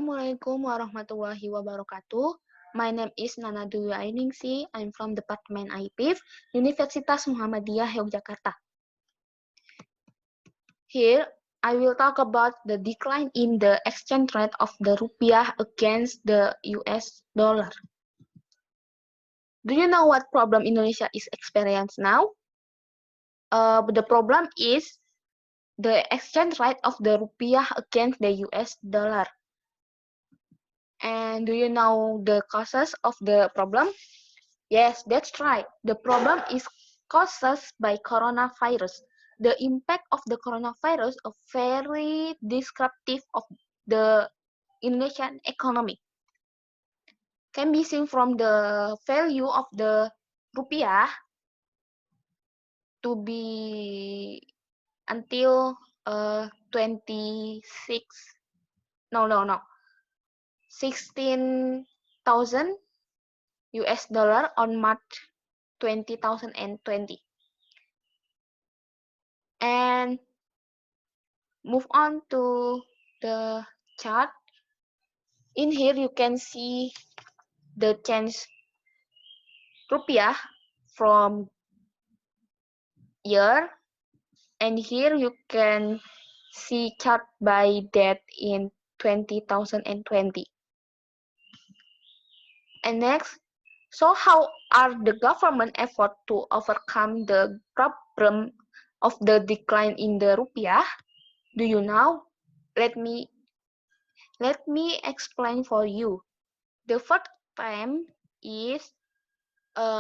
Assalamualaikum warahmatullahi wabarakatuh. My name is Nana Dwi Ainingsi. I'm from Departemen IPIF, Universitas Muhammadiyah Yogyakarta. Here, I will talk about the decline in the exchange rate of the rupiah against the US dollar. Do you know what problem Indonesia is experiencing now? The problem is the exchange rate of the rupiah against the US dollar. And do you know the causes of the problem? Yes, that's right. The problem is caused by coronavirus. The impact of the coronavirus is very disruptive of the Indonesian economy. Can be seen from the value of the rupiah to be until 16,000 US dollar on March 2020. And move on to the chart. In here you can see the change rupiah from year, and here you can see chart by date in 2020. And next, so how are the government effort to overcome the problem of the decline in the rupiah? Do you know? Let me explain for you. The first time is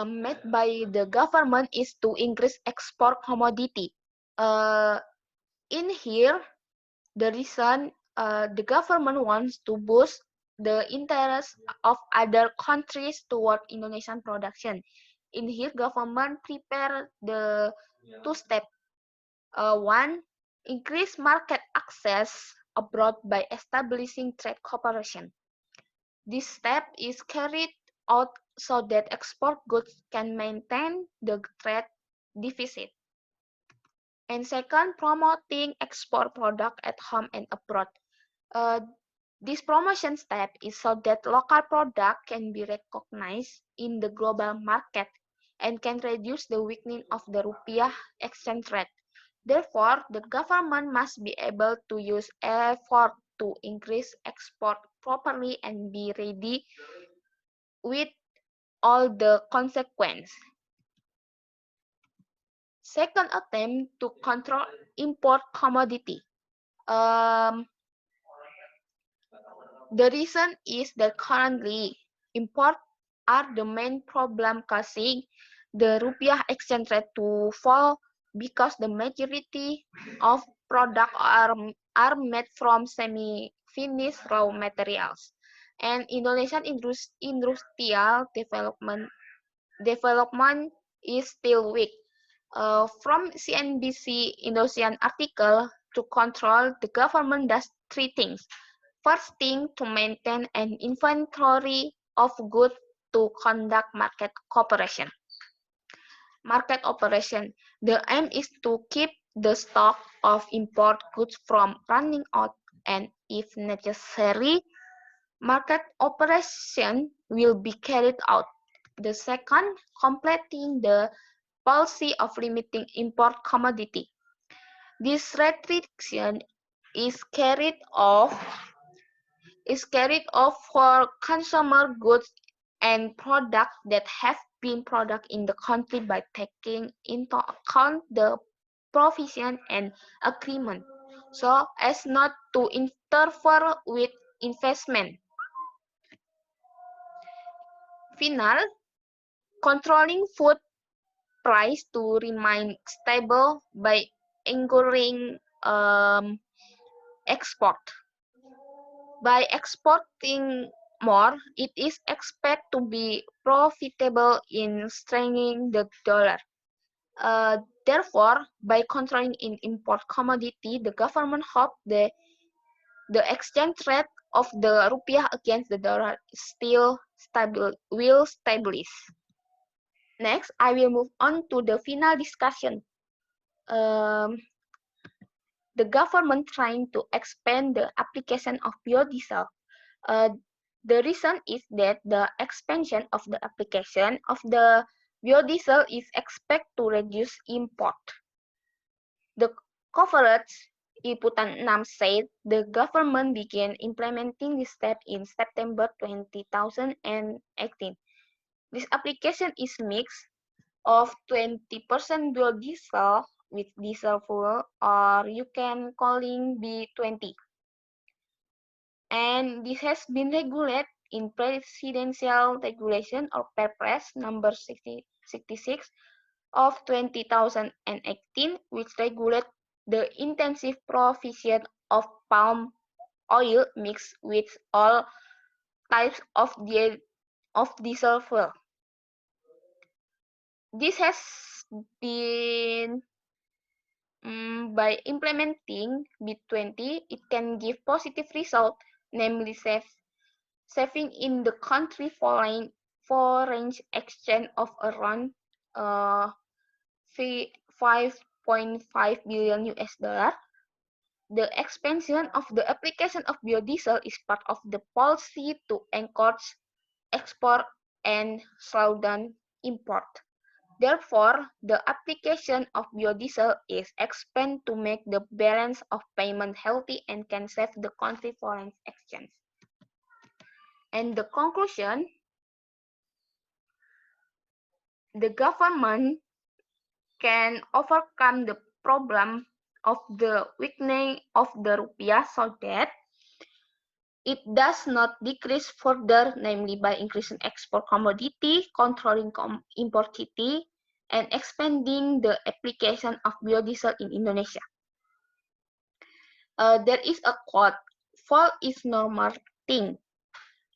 made by the government is to increase export commodity. In here, the reason the government wants to boost the interest of other countries toward Indonesian production. In here, government prepare the two steps. One, increase market access abroad by establishing trade cooperation. This step is carried out so that export goods can maintain the trade deficit. And second, promoting export product at home and abroad. This promotion step is so that local product can be recognized in the global market and can reduce the weakening of the rupiah exchange rate. Therefore, the government must be able to use effort to increase export properly and be ready with all the consequences. Second attempt to control import commodity. The reason is that currently import are the main problem causing the rupiah exchange rate to fall because the majority of products are made from semi-finished raw materials, and Indonesian industrial development is still weak. From CNBC Indonesian article, to control, the government does three things. First thing, to maintain an inventory of goods to conduct market operation. Market operation. The aim is to keep the stock of import goods from running out, and if necessary, market operation will be carried out. The second, completing the policy of limiting import commodity. This restriction is carried off for consumer goods and products that have been produced in the country by taking into account the provision and agreement, so as not to interfere with investment. Final, controlling food price to remain stable by encouraging export. By exporting more, it is expected to be profitable in strengthening the dollar. Therefore, by controlling in import commodity, the government hopes the exchange rate of the rupiah against the dollar will stabilize. Next, I will move on to the final discussion. The government trying to expand the application of biodiesel. The reason is that the expansion of the application of the biodiesel is expected to reduce import. The coverage Liputan 6 said the government began implementing this step in September 2018. This application is mixed of 20% biodiesel with diesel fuel, or you can calling B20. And this has been regulated in Presidential Regulation or Perpres number 66 of 2018, which regulate the intensive provision of palm oil mixed with all types of diesel fuel. This has been by implementing B20, it can give positive result, namely saving in the country foreign exchange of around 5.5 billion US. The expansion of the application of biodiesel is part of the policy to encourage export and slow down import. Therefore, the application of biodiesel is expanded to make the balance of payment healthy and can save the country foreign exchange. And the conclusion, the government can overcome the problem of the weakening of the rupiah so that it does not decrease further, namely by increasing export commodity, controlling import duty, and expanding the application of biodiesel in Indonesia. There is a quote, fall is normal thing,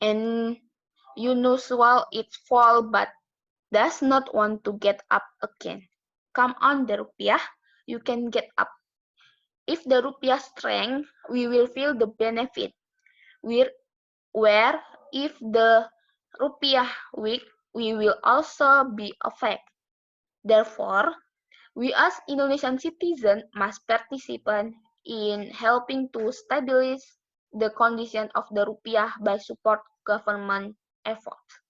and unusual it's fall but does not want to get up again. Come on the rupiah, you can get up. If the rupiah strength, we will feel the benefit. Where if the rupiah weak, we will also be affected. Therefore, we as Indonesian citizens must participate in helping to stabilize the condition of the rupiah by support government efforts.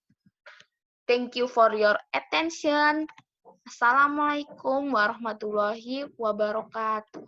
Thank you for your attention. Assalamualaikum warahmatullahi wabarakatuh.